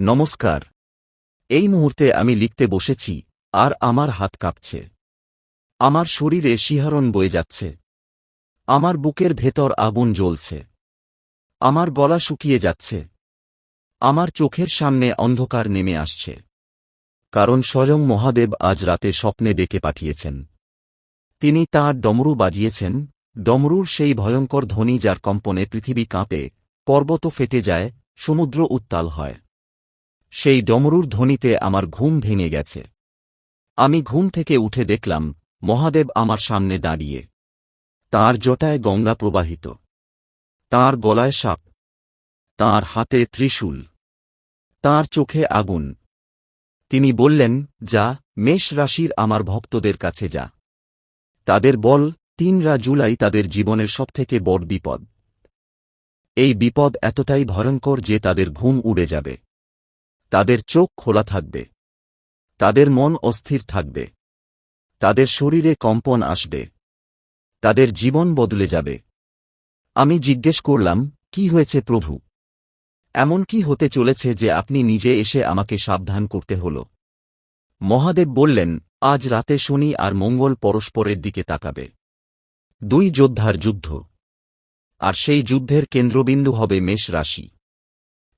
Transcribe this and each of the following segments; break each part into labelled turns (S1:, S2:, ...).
S1: নমস্কার। এই মুহূর্তে আমি লিখতে বসেছি, আর আমার হাত কাঁপছে। আমার শরীরে শিহরণ বয়ে যাচ্ছে। আমার বুকের ভেতর আগুন জ্বলছে। আমার গলা শুকিয়ে যাচ্ছে। আমার চোখের সামনে অন্ধকার নেমে আসছে। কারণ স্বয়ং মহাদেব আজ রাতে স্বপ্নে ডেকে পাঠিয়েছেন। তিনি তাঁর ডমরু বাজিয়েছেন, ডমরুর সেই ভয়ঙ্কর ধ্বনি যার কম্পনে পৃথিবী কাঁপে, পর্বত ফেটে যায়, সমুদ্র উত্তাল হয়। সেই ডমরুর ধ্বনিতে আমার ঘুম ভেঙে গেছে। আমি ঘুম থেকে উঠে দেখলাম মহাদেব আমার সামনে দাঁড়িয়ে। তাঁর জটায় গঙ্গা প্রবাহিত, তাঁর গলায় সাপ, তাঁর হাতে ত্রিশূল, তাঁর চোখে আগুন। তিনি বললেন, যা, মেষ রাশির আমার ভক্তদের কাছে যা। তাদের বল, ৩ জুলাই তাদের জীবনের সবথেকে বড় বিপদ। এই বিপদ এতটাই ভয়ঙ্কর যে তাদের ঘুম উড়ে যাবে। তাদের চোখ খোলা থাকবে। তাদের মন অস্থির থাকবে। তাদের শরীরে কম্পন আসবে। তাদের জীবন বদলে যাবে। আমি জিজ্ঞেস করলাম, কি হয়েছে প্রভু? এমন কি হতে চলেছে যে আপনি নিজে এসে আমাকে সাবধান করতে হল? মহাদেব বললেন, আজ রাতে শনি আর মঙ্গল পরস্পরের দিকে তাকাবে। 2 যোদ্ধার যুদ্ধ। আর সেই যুদ্ধের কেন্দ্রবিন্দু হবে মেষ রাশি।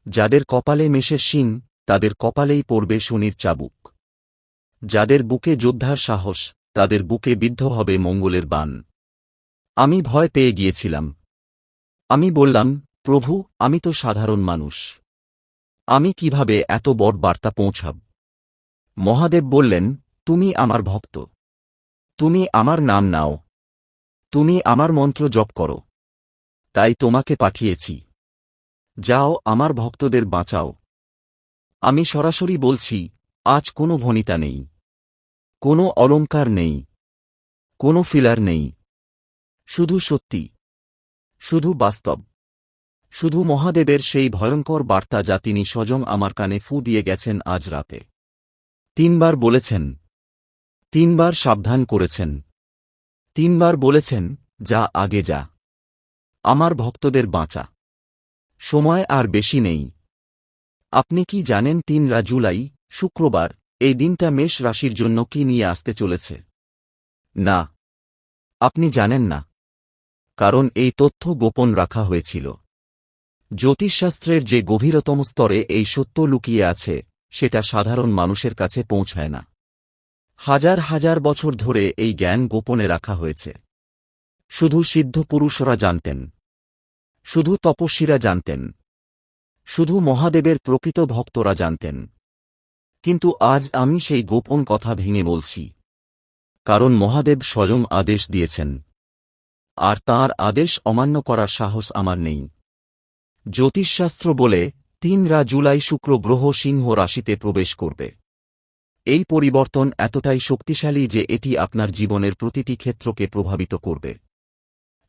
S1: যাদের কপালে মেষের শিং, তাদের কপালেই পড়বে শনির চাবুক। যাদের বুকে যোদ্ধার সাহস, তাদের বুকে বিদ্ধ হবে মঙ্গলের বাণ। আমি ভয় পেয়ে গিয়েছিলাম। আমি বললাম, প্রভু, আমি তো সাধারণ মানুষ। আমি কিভাবে এত বড় বার্তা পৌঁছাব? মহাদেব বললেন, তুমি আমার ভক্ত। তুমি আমার নাম নাও। তুমি আমার মন্ত্র জপ করো। তাই তোমাকে পাঠিয়েছি। যাও, আমার ভক্তদের বাঁচাও। আমি সরাসরি বলছি, আজ কোনো ভনিতা নেই। কোনো অলংকার নেই। কোনো ফিলার নেই। শুধু সত্যি। শুধু বাস্তব। শুধু মহাদেবের সেই ভয়ঙ্কর বার্তা যা তিনি স্বয়ং আমার কানে ফু দিয়ে গেছেন আজ রাতে। 3 বার বলেছেন। 3 বার সাবধান করেছেন। 3 বার বলেছেন, যা, আগে যা। আমার ভক্তদের বাঁচা। সময় আর বেশি নেই। আপনি কি জানেন 3 জুলাই, শুক্রবার, এই দিনটা মেষ রাশির জন্য কি নিয়ে আসতে চলেছে? না, আপনি জানেন না। কারণ এই তথ্য গোপন রাখা হয়েছিল। জ্যোতিষশাস্ত্রের যে গভীরতম স্তরে এই সত্য লুকিয়ে আছে, সেটা সাধারণ মানুষের কাছে পৌঁছায় না। হাজার হাজার বছর ধরে এই জ্ঞান গোপনে রাখা হয়েছে। শুধু সিদ্ধ পুরুষরা জানতেন। শুধু তপস্বীরা জানতেন। শুধু মহাদেবের প্রকৃত ভক্তরা জানতেন। কিন্তু আজ আমি সেই গোপন কথা ভেঙে বলছি। কারণ মহাদেব স্বয়ং আদেশ দিয়েছেন। আর তাঁর আদেশ অমান্য করার সাহস আমার নেই। জ্যোতিষশাস্ত্র বলে, 3 জুলাই শুক্র গ্রহ সিংহ রাশিতে প্রবেশ করবে। এই পরিবর্তন এতটাই শক্তিশালী যে এটি আপনার জীবনের প্রতিটি ক্ষেত্রকে প্রভাবিত করবে।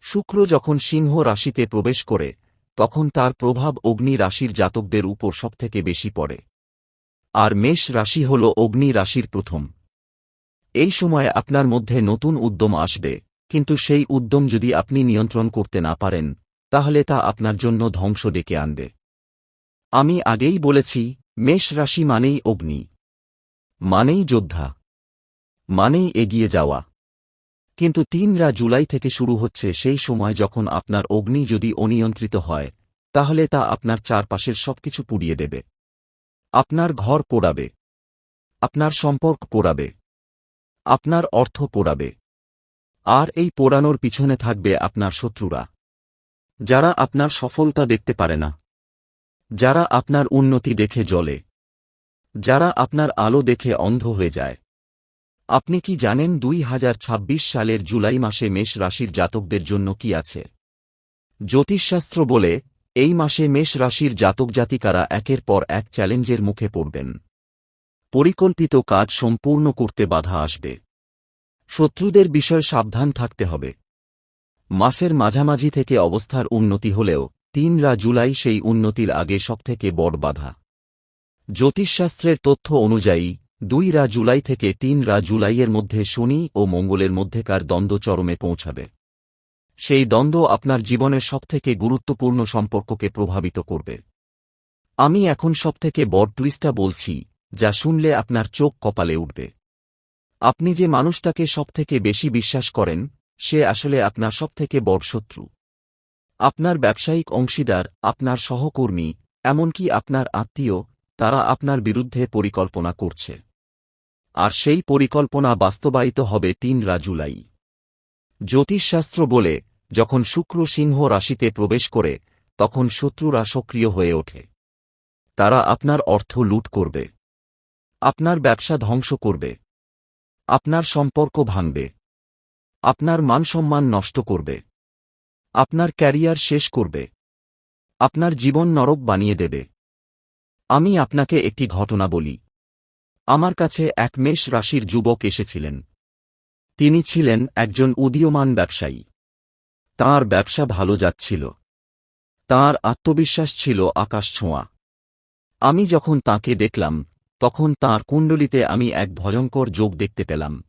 S1: শুক্র যখন সিংহ রাশিতে প্রবেশ করে, তখন তার প্রভাব অগ্নি রাশির জাতকদের উপর সবথেকে বেশি পড়ে। আর মেষ রাশি হল অগ্নি রাশির প্রথম। এই সময় আপনার মধ্যে নতুন উদ্যম আসবে, কিন্তু সেই উদ্যম যদি আপনি নিয়ন্ত্রণ করতে না পারেন, তাহলে তা আপনার জন্য ধ্বংস ডেকে আনবে। আমি আগেই বলেছি, মেষ রাশি মানেই অগ্নি। মানেই যোদ্ধা। মানেই এগিয়ে যাওয়া। কিন্তু 3 জুলাই থেকে শুরু হচ্ছে সেই সময় যখন আপনার অগ্নি যদি অনিয়ন্ত্রিত হয়, তাহলে তা আপনার চারপাশের সবকিছু পুড়িয়ে দেবে। আপনার ঘর পোড়াবে। আপনার সম্পর্ক পোড়াবে। আপনার অর্থ পোড়াবে। আর এই পোড়ানোর পিছনে থাকবে আপনার শত্রুরা। যারা আপনার সফলতা দেখতে পারে না। যারা আপনার উন্নতি দেখে জ্বলে। যারা আপনার আলো দেখে অন্ধ হয়ে যায়। আপনি কি জানেন 2026 সালের জুলাই মাসে মেষ রাশির জাতকদের জন্য কি আছে? জ্যোতিষশাস্ত্র বলে, এই মাসে মেষ রাশির জাতক জাতিকারা একের পর এক চ্যালেঞ্জের মুখে পড়বেন। পরিকল্পিত কাজ সম্পূর্ণ করতে বাধা আসবে। শত্রুদের বিষয়ে সাবধান থাকতে হবে। মাসের মাঝামাঝি থেকে অবস্থার উন্নতি হলেও 3 জুলাই সেই উন্নতির আগে সবথেকে বড় বাধা। জ্যোতিষশাস্ত্রের তথ্য অনুযায়ী 2 জুলাই থেকে 3 জুলাইয়ের মধ্যে শনি ও মঙ্গলের মধ্যেকার দ্বন্দ্ব চরমে পৌঁছাবে। সেই দ্বন্দ্ব আপনার জীবনের সবথেকে গুরুত্বপূর্ণ সম্পর্ককে প্রভাবিত করবে। আমি এখন সবথেকে বড় টুইস্টটা বলছি, যা শুনলে আপনার চোখ কপালে উঠবে। আপনি যে মানুষটাকে সবথেকে বেশি বিশ্বাস করেন, সে আসলে আপনার সবথেকে বড় শত্রু। আপনার ব্যবসায়িক অংশীদার, আপনার সহকর্মী, এমনকি আপনার আত্মীয়, তারা আপনার বিরুদ্ধে পরিকল্পনা করছে। আর সেই পরিকল্পনা বাস্তবায়িত হবে ৩ জুলাই। জ্যোতিষশাস্ত্র বলে, যখন শুক্র সিংহ রাশিতে প্রবেশ করে, তখন শত্রুরা সক্রিয় হয়ে ওঠে। তারা আপনার অর্থ লুট করবে, আপনার ব্যবসা ধ্বংস করবে, আপনার সম্পর্ক ভাঙবে, আপনার মানসম্মান নষ্ট করবে, আপনার ক্যারিয়ার শেষ করবে, আপনার জীবন নরক বানিয়ে দেবে। আমি আপনাকে একটি ঘটনা বলি। আমার কাছে এক মেষ রাশির যুবক এসেছিলেন। তিনি ছিলেন একজন উদীয়মান ব্যবসায়ী। তাঁর ব্যবসা ভালো যাচ্ছিল। তাঁর আত্মবিশ্বাস ছিল আকাশ ছোঁয়া। আমি যখন তাঁকে দেখলাম, তখন তাঁর কুণ্ডলিতে আমি এক ভয়ঙ্কর যোগ দেখতে পেলাম।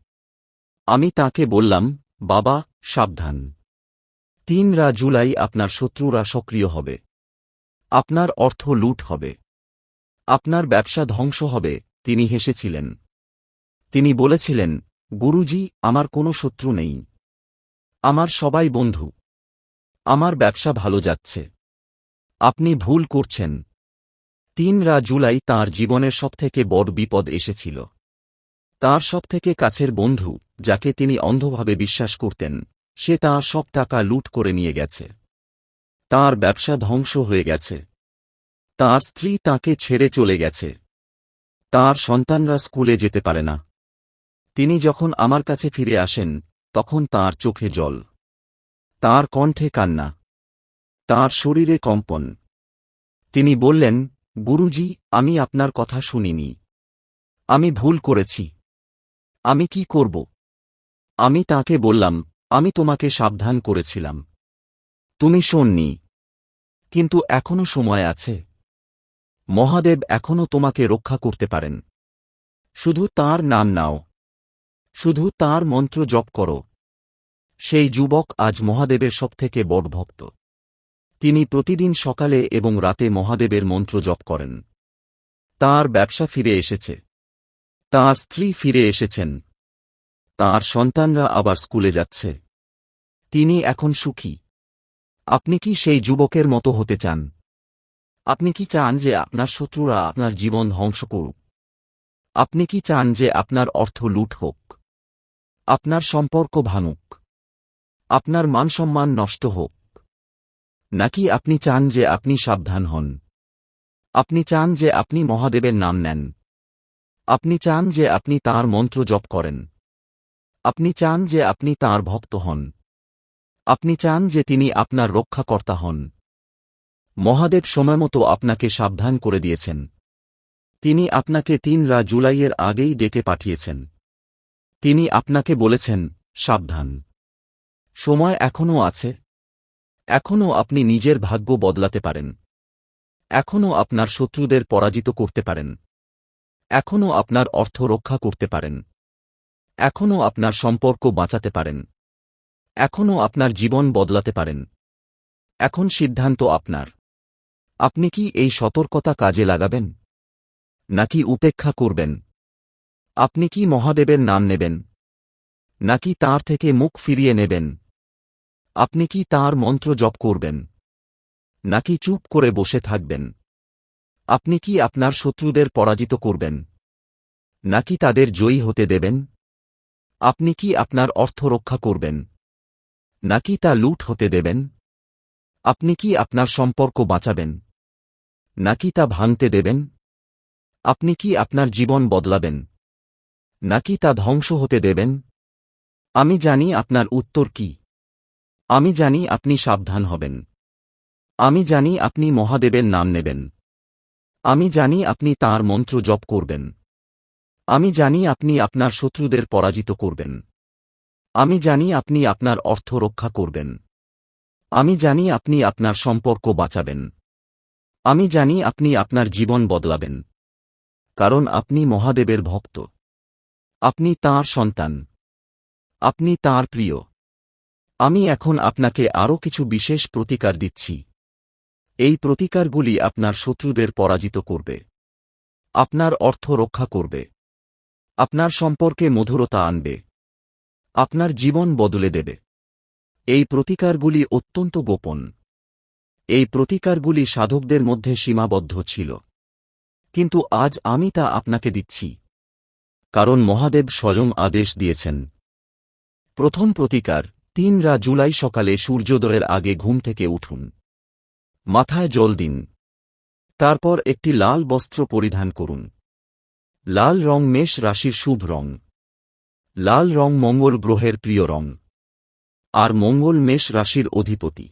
S1: আমি তাঁকে বললাম, বাবা, সাবধান। ৩ জুলাই আপনার শত্রুরা সক্রিয় হবে। আপনার অর্থ লুট হবে। আপনার ব্যবসা ধ্বংস হবে। তিনি হেসেছিলেন। তিনি বলেছিলেন, গুরুজি, আমার কোনো শত্রু নেই। আমার সবাই বন্ধু। আমার ব্যবসা ভালো যাচ্ছে। আপনি ভুল করছেন। ৩ জুলাই তাঁর জীবনের সবথেকে বড় বিপদ এসেছিল। তাঁর সবথেকে কাছের বন্ধু, যাকে তিনি অন্ধভাবে বিশ্বাস করতেন, সে তাঁর সব টাকা লুট করে নিয়ে গেছে। তাঁর ব্যবসা ধ্বংস হয়ে গেছে। তাঁর স্ত্রী তাঁকে ছেড়ে চলে গেছে। তাঁর সন্তানরা স্কুলে যেতে পারে না। তিনি যখন আমার কাছে ফিরে আসেন, তখন তাঁর চোখে জল। তাঁর কণ্ঠে কান্না। তাঁর শরীরে কম্পন। তিনি বললেন, গুরুজি, আমি আপনার কথা শুনিনি। আমি ভুল করেছি। আমি কি করব? আমি তাঁকে বললাম, আমি তোমাকে সাবধান করেছিলাম। তুমি শোননি। কিন্তু এখনো সময় আছে। মহাদেব এখনো তোমাকে রক্ষা করতে পারেন। শুধু তাঁর নাম নাও। শুধু তাঁর মন্ত্র জপ করো। সেই যুবক আজ মহাদেবের সবথেকে বড় ভক্ত। তিনি প্রতিদিন সকালে এবং রাতে মহাদেবের মন্ত্র জপ করেন। তাঁর ব্যবসা ফিরে এসেছে। তাঁর স্ত্রী ফিরে এসেছেন। তাঁর সন্তানরা আবার স্কুলে যাচ্ছে। তিনি এখন সুখী। আপনি কি সেই যুবকের মতো হতে চান? আপনি কি চান যে আপনার শত্রুরা আপনার জীবন ধ্বংস করুক? আপনি কি চান যে আপনার অর্থ লুট হোক? আপনার সম্পর্ক ভাঙুক? আপনার মানসম্মান নষ্ট হোক? নাকি আপনি চান যে আপনি সাবধান হন? আপনি চান যে আপনি মহাদেবের নাম নেন? আপনি চান যে আপনি তাঁর মন্ত্র জপ করেন? আপনি চান যে আপনি তাঁর ভক্ত হন? আপনি চান যে তিনি আপনার রক্ষাকর্তা হন? মহাদেব সময়মতো আপনাকে সাবধান করে দিয়েছেন। তিনি আপনাকে ৩ জুলাইয়ের আগেই ডেকে পাঠিয়েছেন। তিনি আপনাকে বলেছেন, সাবধান। সময় এখনও আছে। এখনও আপনি নিজের ভাগ্য বদলাতে পারেন। এখনও আপনার শত্রুদের পরাজিত করতে পারেন। এখনও আপনার অর্থ রক্ষা করতে পারেন। এখনও আপনার সম্পর্ক বাঁচাতে পারেন। এখনও আপনার জীবন বদলাতে পারেন। এখন সিদ্ধান্ত আপনার। আপনি কি এই সতর্কতা কাজে লাগাবেন? নাকি উপেক্ষা করবেন? আপনি কি মহাদেবের নাম নেবেন? নাকি তাঁর থেকে মুখ ফিরিয়ে নেবেন? আপনি কি তাঁর মন্ত্র জপ করবেন? নাকি চুপ করে বসে থাকবেন? আপনি কি আপনার শত্রুদের পরাজিত করবেন? নাকি তাদের জয়ী হতে দেবেন? আপনি কি আপনার অর্থ রক্ষা করবেন? নাকি তা লুট হতে দেবেন? আপনি কি আপনার সম্পর্ক বাঁচাবেন? নাকি তা ভাঙতে দেবেন? আপনি কি আপনার জীবন বদলাবেন? নাকি তা ধ্বংস হতে দেবেন? আমি জানি আপনার উত্তর কি। আমি জানি আপনি সাবধান হবেন। আমি জানি আপনি মহাদেবের নাম নেবেন। আমি জানি আপনি তাঁর মন্ত্র জপ করবেন। আমি জানি আপনি আপনার শত্রুদের পরাজিত করবেন। আমি জানি আপনি আপনার অর্থ রক্ষা করবেন। আমি জানি আপনি আপনার সম্পর্ক বাঁচাবেন। আমি জানি আপনি আপনার জীবন বদলাবেন। কারণ আপনি মহাদেবের ভক্ত। আপনি তাঁর সন্তান। আপনি তাঁর প্রিয়। আমি এখন আপনাকে আরও কিছু বিশেষ প্রতিকার দিচ্ছি। এই প্রতিকারগুলি আপনার শত্রুদের পরাজিত করবে, আপনার অর্থ রক্ষা করবে, আপনার সম্পর্কে মধুরতা আনবে, আপনার জীবন বদলে দেবে। এই প্রতিকারগুলি অত্যন্ত গোপন। এই প্রতিকারগুলি সাধকদের মধ্যে সীমাবদ্ধ ছিল, কিন্তু আজ আমি তা আপনাকে দিচ্ছি, কারণ মহাদেব স্বয়ং আদেশ দিয়েছেন। প্রথম প্রতিকার, 3 জুলাই সকালে সূর্যোদয়ের আগে ঘুম থেকে উঠুন। মাথায় জল দিন। তারপর একটি লাল বস্ত্র পরিধান করুন। লাল রং মেষ রাশির শুভ রং। লাল রং মঙ্গল গ্রহের প্রিয় রং, আর মঙ্গল মেষ রাশির অধিপতি।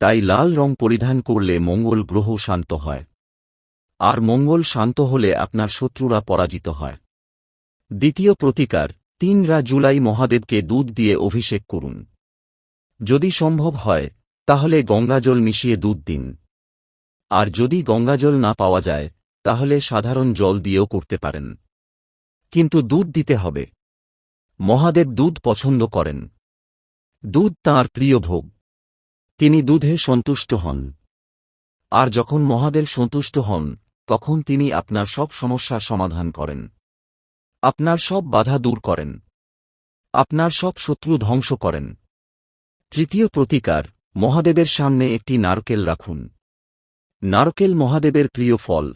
S1: তাই লাল রং পরিধান করলে মঙ্গল গ্রহ শান্ত হয়, আর মঙ্গল শান্ত হলে আপনার শত্রুরা পরাজিত হয়। দ্বিতীয় প্রতিকার, 3 জুলাই মহাদেবকে দুধ দিয়ে অভিষেক করুন। যদি সম্ভব হয় তাহলে গঙ্গাজল মিশিয়ে দুধ দিন, আর যদি গঙ্গাজল না পাওয়া যায় তাহলে সাধারণ জল দিয়েও করতে পারেন, কিন্তু দুধ দিতে হবে। মহাদেব দুধ পছন্দ করেন। দুধ তাঁর প্রিয় ভোগ। তিনি দুধে সন্তুষ্ট হন। আর যখন মহাদেব সন্তুষ্ট হন তখন তিনি আপনার সব সমস্যার সমাধান করেন, আপনার সব বাধা দূর করেন, আপনার সব শত্রু ধ্বংস করেন। তৃতীয় প্রতিকার, মহাদেবের সামনে একটি নারকেল রাখুন। নারকেল মহাদেবের প্রিয় ফল।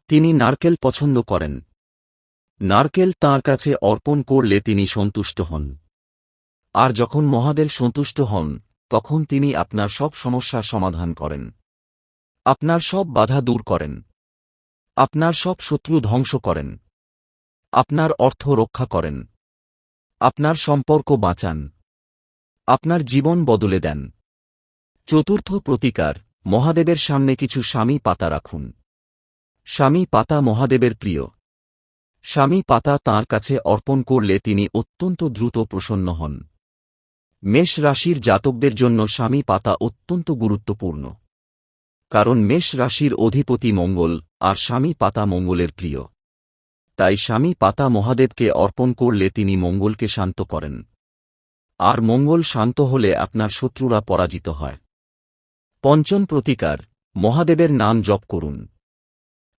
S1: তিনি নারকেল পছন্দ করেন। নারকেল তাঁর কাছে অর্পণ করলে তিনি সন্তুষ্ট হন। আর যখন মহাদেব সন্তুষ্ট হন তখন তিনি আপনার সব সমস্যার সমাধান করেন, আপনার সব বাধা দূর করেন, আপনার সব শত্রু ধ্বংস করেন, আপনার অর্থ রক্ষা করেন, আপনার সম্পর্ক বাঁচান, আপনার জীবন বদলে দেন। চতুর্থ প্রতিকার, মহাদেবের সামনে কিছু শামী পাতা রাখুন। শামী পাতা মহাদেবের প্রিয়। শামী পাতা তাঁর কাছে অর্পণ করলে তিনি অত্যন্ত দ্রুত প্রসন্ন হন। মেষ রাশির জাতকদের জন্য শামী পাতা অত্যন্ত গুরুত্বপূর্ণ, কারণ মেষ রাশির অধিপতি মঙ্গল, আর শামী পাতা মঙ্গলের প্রিয়। তাই শামী পাতা মহাদেবকে অর্পণ করলে তিনি মঙ্গলকে শান্ত করেন, আর মঙ্গল শান্ত হলে আপনার শত্রুরা পরাজিত হয়। পঞ্চম প্রতিকার, মহাদেবের নাম জপ করুন।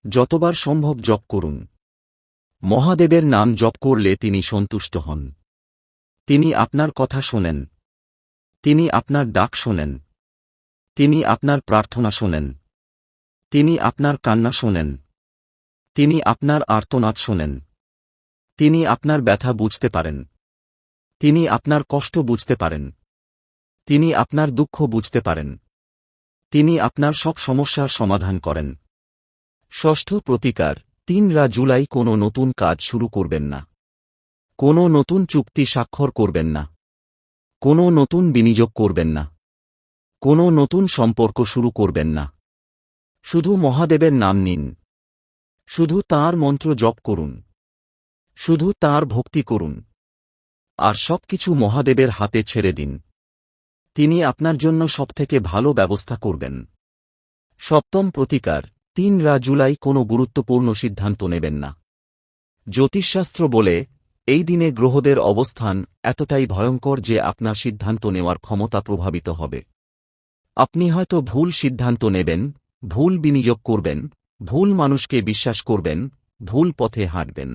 S1: যতবার সম্ভব জপ করুন। মহাদেবের নাম জপ করলে তিনি সন্তুষ্ট হন। তিনি আপনার কথা শোনেন। তিনি আপনার ডাক শোনেন। তিনি আপনার প্রার্থনা শোনেন। তিনি আপনার কান্না শোনেন। তিনি আপনার আর্তনাদ শোনেন। তিনি আপনার ব্যথা বুঝতে পারেন। তিনি আপনার কষ্ট বুঝতে পারেন। তিনি আপনার দুঃখ বুঝতে পারেন। তিনি আপনার সব সমস্যার সমাধান করেন। ষষ্ঠ প্রতিকার, 3 জুলাই কোনো নতুন কাজ শুরু করবেন না। কোনো নতুন চুক্তি স্বাক্ষর করবেন না। কোনো নতুন বিনিয়োগ করবেন না। কোনো নতুন সম্পর্ক শুরু করবেন না। শুধু মহাদেবের নাম নিন। শুধু তাঁর মন্ত্র জপ করুন। শুধু তাঁর ভক্তি করুন। আর সবকিছু মহাদেবের হাতে ছেড়ে দিন। তিনি আপনার জন্য সবথেকে ভালো ব্যবস্থা করবেন। সপ্তম প্রতিকার, 3 জুলাই কোনো গুরুত্বপূর্ণ সিদ্ধান্ত নেবেন না। জ্যোতিষশাস্ত্র বলে এই দিনে গ্রহদের অবস্থান এতটাই ভয়ঙ্কর যে আপনার সিদ্ধান্ত নেওয়ার ক্ষমতা প্রভাবিত হবে। আপনি হয়তো ভুল সিদ্ধান্ত নেবেন, ভুল বিনিয়োগ করবেন, ভুল মানুষকে বিশ্বাস করবেন, ভুল পথে হাঁটবেন।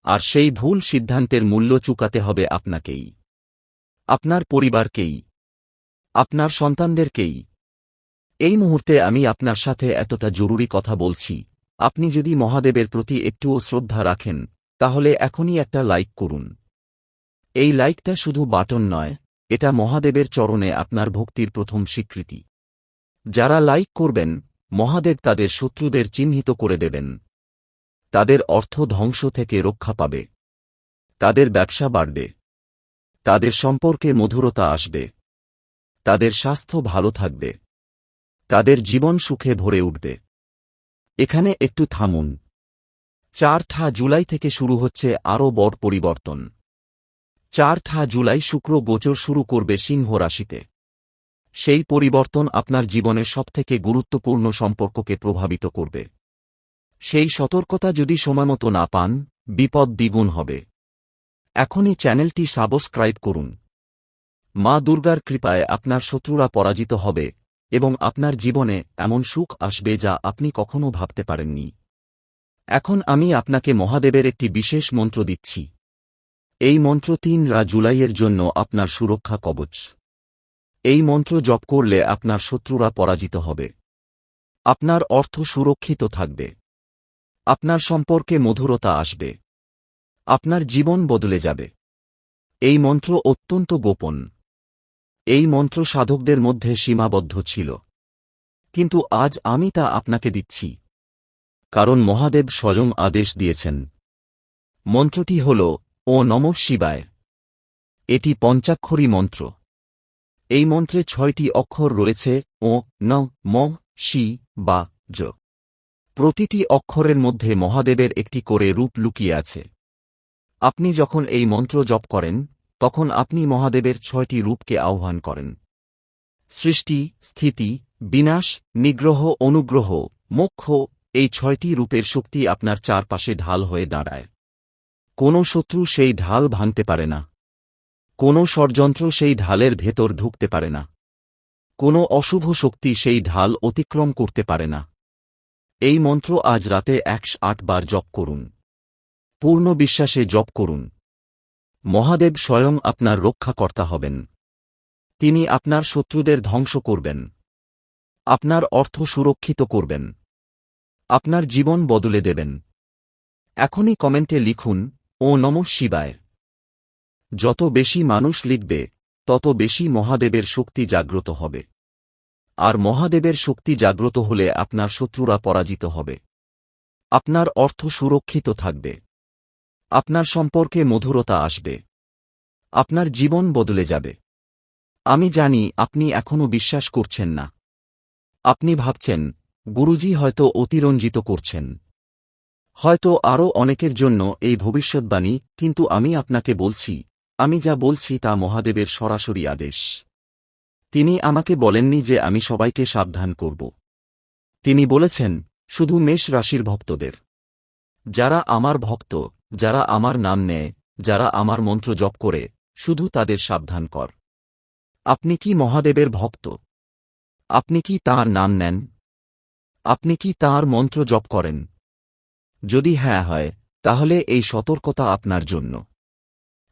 S1: আর সেই ভুল সিদ্ধান্তের মূল্য চুকাতে হবে আপনাকেই, আপনার পরিবারকেই, আপনার সন্তানদেরকেই। এই মুহূর্তে আমি আপনার সাথে এতটা জরুরি কথা বলছি। আপনি যদি মহাদেবের প্রতি একটুও শ্রদ্ধা রাখেন তাহলে এখনই একটা লাইক করুন। এই লাইকটা শুধু বাটন নয়, এটা মহাদেবের চরণে আপনার ভক্তির প্রথম স্বীকৃতি। যারা লাইক করবেন, মহাদেব তাদের শত্রুদের চিহ্নিত করে দেবেন। তাদের অর্থ ধ্বংস থেকে রক্ষা পাবে। তাদের ব্যবসা বাড়বে। তাদের সম্পর্কে মধুরতা আসবে। তাদের স্বাস্থ্য ভালো থাকবে। তাদের জীবন সুখে ভরে উঠবে। এখানে একটু থামুন। 4 জুলাই থেকে শুরু হচ্ছে আরও বড় পরিবর্তন। 4 জুলাই শুক্র গোচর শুরু করবে সিংহ রাশিতে। সেই পরিবর্তন আপনার জীবনের সবথেকে গুরুত্বপূর্ণ সম্পর্ককে প্রভাবিত করবে। সেই সতর্কতা যদি সময়মতো না পান, বিপদ দ্বিগুণ হবে। এখনই চ্যানেলটি সাবস্ক্রাইব করুন। মা দুর্গার কৃপায় আপনার শত্রুরা পরাজিত হবে এবং আপনার জীবনে এমন সুখ আসবে যা আপনি কখনো ভাবতে পারেননি। এখন আমি আপনাকে মহাদেবের একটি বিশেষ মন্ত্র দিচ্ছি। এই মন্ত্র 3 জুলাইয়ের জন্য আপনার সুরক্ষা কবচ। এই মন্ত্র জপ করলে আপনার শত্রুরা পরাজিত হবে। আপনার অর্থ সুরক্ষিত থাকবে। আপনার সম্পর্কে মধুরতা আসবে। আপনার জীবন বদলে যাবে। এই মন্ত্র অত্যন্ত গোপন। এই মন্ত্র সাধকদের মধ্যে সীমাবদ্ধ ছিল। কিন্তু আজ আমি তা আপনাকে দিচ্ছি, কারণ মহাদেব স্বয়ং আদেশ দিয়েছেন। মন্ত্রটি হল ও নমঃ শিবায়। এটি পঞ্চাক্ষরী মন্ত্র। এই মন্ত্রে 6টি অক্ষর রয়েছে ও, ন, ম, শি বা জ। প্রতিটি অক্ষরের মধ্যে মহাদেবের একটি করে রূপ লুকিয়ে আছে। আপনি যখন এই মন্ত্র জপ করেন তখন আপনি মহাদেবের 6টি রূপকে আহ্বান করেন। সৃষ্টি, স্থিতি, বিনাশ, নিগ্রহ, অনুগ্রহ, মোক্ষ, এই 6টি রূপের শক্তি আপনার চারপাশে ঢাল হয়ে দাঁড়ায়। কোনো শত্রু সেই ঢাল ভাঙতে পারে না। কোনো ষড়যন্ত্র সেই ঢালের ভেতর ঢুকতে পারে না। কোনো অশুভ শক্তি সেই ঢাল অতিক্রম করতে পারে না। এই মন্ত্র আজ রাতে 108 বার জপ করুন। পূর্ণ বিশ্বাসে জপ করুন। মহাদেব স্বয়ং আপনার রক্ষাকর্তা হবেন। তিনি আপনার শত্রুদের ধ্বংস করবেন। আপনার অর্থ সুরক্ষিত করবেন। আপনার জীবন বদলে দেবেন। এখনই কমেন্টে লিখুন ও নমঃ শিবায়। যত বেশি মানুষ লিখবে তত বেশি মহাদেবের শক্তি জাগ্রত হবে। আর মহাদেবের শক্তি জাগ্রত হলে আপনার শত্রুরা পরাজিত হবে। আপনার অর্থ সুরক্ষিত থাকবে। আপনার সম্পর্কে মধুরতা আসবে। আপনার জীবন বদলে যাবে। আমি জানি আপনি এখনও বিশ্বাস করছেন না। আপনি ভাবছেন গুরুজি হয়তো অতিরঞ্জিত করছেন। হয়তো আরও অনেকের জন্য এই ভবিষ্যদ্বাণী, কিন্তু আমি আপনাকে বলছি, আমি যা বলছি তা মহাদেবের সরাসরি আদেশ। তিনি আমাকে বলেননি যে আমি সবাইকে সাবধান করব। তিনি বলেছেন শুধু মেষ রাশির ভক্তদের। যারা আমার ভক্ত, যারা আমার নাম নেয়, যারা আমার মন্ত্র জপ করে, শুধু তাদের সাবধান কর। আপনি কি মহাদেবের ভক্ত? আপনি কি তাঁর নাম নেন? আপনি কি তাঁর মন্ত্র জপ করেন? যদি হ্যাঁ হয়, তাহলে এই সতর্কতা আপনার জন্য।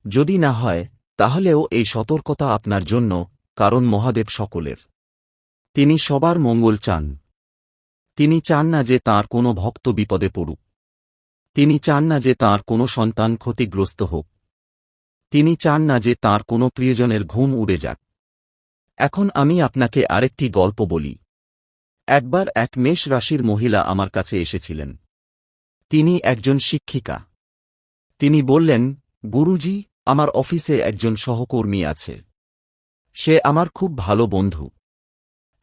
S1: যদি না হয়, তাহলেও এই সতর্কতা আপনার জন্য, কারণ মহাদেব সকলের। তিনি সবার মঙ্গল চান। তিনি চান না যে তাঁর কোনো ভক্ত বিপদে পড়ুক। তিনি চান না যে তাঁর কোনো সন্তান ক্ষতিগ্রস্ত হোক। তিনি চান না যে তাঁর কোনো প্রিয়জনের ঘুম উড়ে যাক। এখন আমি আপনাকে আরেকটি গল্প বলি। একবার এক মেষ রাশির মহিলা আমার কাছে এসেছিলেন। তিনি একজন শিক্ষিকা। তিনি বললেন, গুরুজি, আমার অফিসে একজন সহকর্মী আছে। সে আমার খুব ভালো বন্ধু।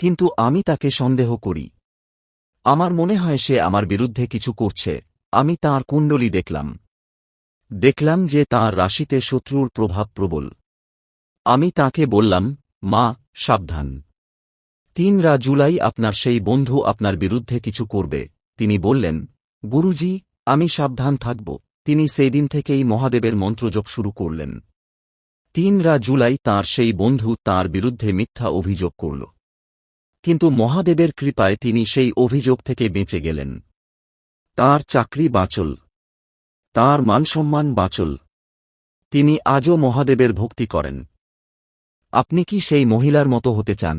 S1: কিন্তু আমি তাকে সন্দেহ করি। আমার মনে হয় সে আমার বিরুদ্ধে কিছু করছে। আমি তাঁর কুণ্ডলী দেখলাম। দেখলাম যে তাঁর রাশিতে শত্রুর প্রভাব প্রবল। আমি তাকে বললাম, মা, সাবধান। 3 জুলাই আপনার সেই বন্ধু আপনার বিরুদ্ধে কিছু করবে। তিনি বললেন, গুরুজি, আমি সাবধান থাকব। তিনি সেই দিন থেকেই মহাদেবের মন্ত্রজপ শুরু করলেন। 3 জুলাই তাঁর সেই বন্ধু তাঁর বিরুদ্ধে মিথ্যা অভিযোগ করল। কিন্তু মহাদেবের কৃপায় তিনি সেই অভিযোগ থেকে বেঁচে গেলেন। তাঁর চাকরি বাঁচল। তাঁর মানসম্মান বাঁচল। তিনি আজও মহাদেবের ভক্তি করেন। আপনি কি সেই মহিলার মতো হতে চান?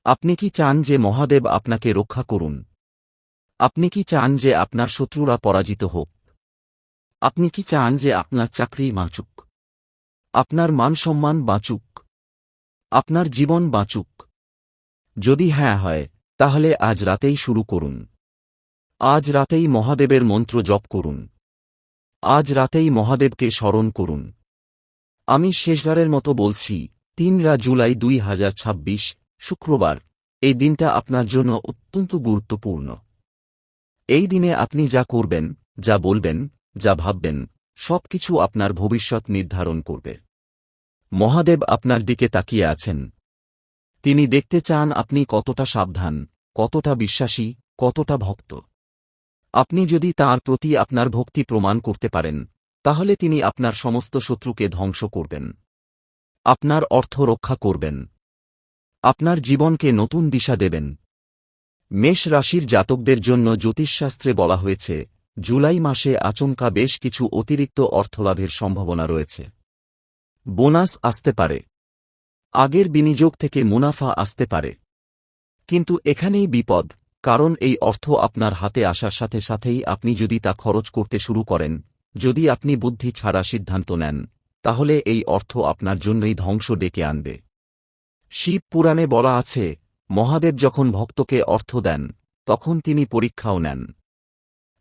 S1: আপনি কি চান যে মহাদেব আপনাকে রক্ষা করুন? আপনি কি চান যে আপনার শত্রুরা পরাজিত হোক? আপনি কি চান যে আপনার চাকরি বাঁচুক? আপনার মানসম্মান বাঁচুক? আপনার জীবন বাঁচুক? যদি হ্যাঁ হয়, তাহলে আজ রাতেই শুরু করুন। আজ রাতেই মহাদেবের মন্ত্র জপ করুন। আজ রাতেই মহাদেবকে স্মরণ করুন। আমি শেষবারের মতো বলছি, 3 জুলাই 2026, শুক্রবার। এই দিনটা আপনার জন্য অত্যন্ত গুরুত্বপূর্ণ। এই দিনে আপনি যা করবেন, যা বলবেন, যা ভাববেন, সবকিছু আপনার ভবিষ্যৎ নির্ধারণ করবে। মহাদেব আপনার দিকে তাকিয়ে আছেন। তিনি দেখতে চান আপনি কতটা সাবধান, কতটা বিশ্বাসী, কতটা ভক্ত। আপনি যদি তাঁর প্রতি আপনার ভক্তি প্রমাণ করতে পারেন, তাহলে তিনি আপনার সমস্ত শত্রুকে ধ্বংস করবেন। আপনার অর্থ রক্ষা করবেন। আপনার জীবনকে নতুন দিশা দেবেন। মেষ রাশির জাতকদের জন্য জ্যোতিষশাস্ত্রে বলা হয়েছে, জুলাই মাসে আচমকা বেশ কিছু অতিরিক্ত অর্থলাভের সম্ভাবনা রয়েছে। বোনাস আসতে পারে, আগের বিনিয়োগ থেকে মুনাফা আসতে পারে। কিন্তু এখানেই বিপদ, কারণ এই অর্থ আপনার হাতে আসার সাথে সাথেই আপনি যদি তা খরচ করতে শুরু করেন, যদি আপনি বুদ্ধি ছাড়া সিদ্ধান্ত নেন, তাহলে এই অর্থ আপনার জন্যই ধ্বংস ডেকে আনবে। শিব পুরাণে বলা আছে, মহাদেব যখন ভক্তকে অর্থ দেন, তখন তিনি পরীক্ষাও নেন।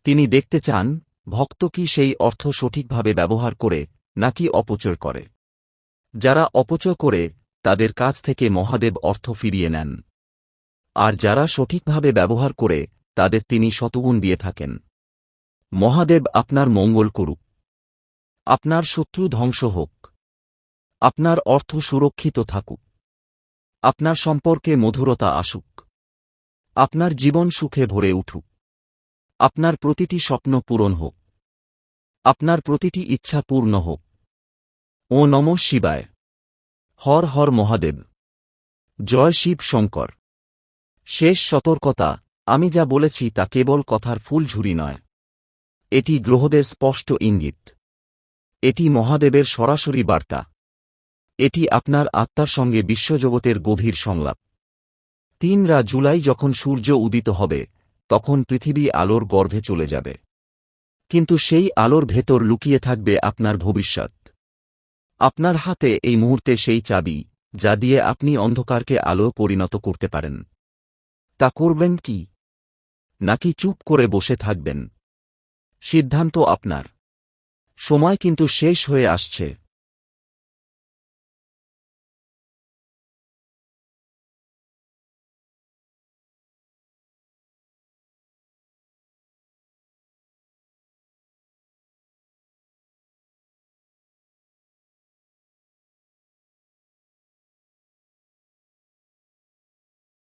S1: তিনি দেখতে চান, ভক্ত কি সেই অর্থ সঠিকভাবে ব্যবহার করে নাকি অপচয় করে। যারা অপচয় করে, তাদের কাছ থেকে মহাদেব অর্থ ফিরিয়ে নেন। আর যারা সঠিকভাবে ব্যবহার করে, তাদের তিনি শতগুণ দিয়ে থাকেন। মহাদেব আপনার মঙ্গল করুক। আপনার শত্রু ধ্বংস হোক। আপনার অর্থ সুরক্ষিত থাকুক। আপনার সম্পর্কে মধুরতা আসুক। আপনার জীবন সুখে ভরে উঠুক। আপনার প্রতিটি স্বপ্ন পূরণ হোক। আপনার প্রতিটি ইচ্ছা পূর্ণ হোক। ও নমঃ শিবায়। হর হর মহাদেব। জয় শিব শঙ্কর। শেষ সতর্কতা, আমি যা বলেছি তা কেবল কথার ফুলঝুরি নয়। এটি গ্রহদের স্পষ্ট ইঙ্গিত। এটি মহাদেবের সরাসরি বার্তা। এটি আপনার আত্মার সঙ্গে বিশ্বজগতের গভীর সংলাপ। 3 জুলাই যখন সূর্য উদিত হবে, তখন পৃথিবী আলোর গর্ভে চলে যাবে। কিন্তু সেই আলোর ভেতর লুকিয়ে থাকবে আপনার ভবিষ্যৎ। আপনার হাতে এই মুহূর্তে সেই চাবি, যা দিয়ে আপনি অন্ধকারকে আলো পরিণত করতে পারেন। তা করবেন কি? নাকি চুপ করে বসে থাকবেন? সিদ্ধান্ত আপনার। সময় কিন্তু শেষ হয়ে আসছে।